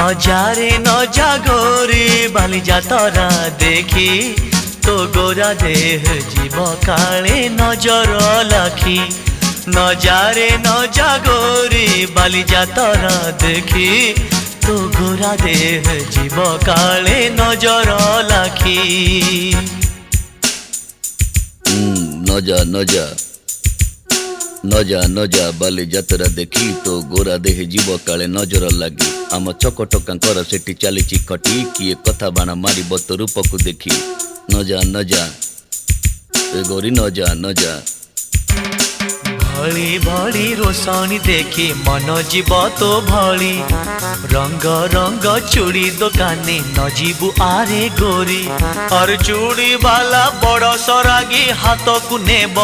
नजारे नजा गोरी बाली जातरा देखी तो गोरा देह जीव काले नजर लाखी। नजारे नजा गोरी बाली जातरा देखी तो गोरा देह जीव काले नजर लाखी। नजा नजा नजा नजा बाली जातरा देखी तो गोरा देह जीव काले नजर लगी। आम चकटकांकर सेठी चली खटी किए कथा बाण मार तो रूप को देखी। नजा नजा ए गोरी नजा नजा। भली भली रोशनी देखी मन जीव तो भली रंग रंग चूड़ी दुकानी न जीवु आरे गोरी और चूड़ी वाला बड़ सरागी हाथ को नेब।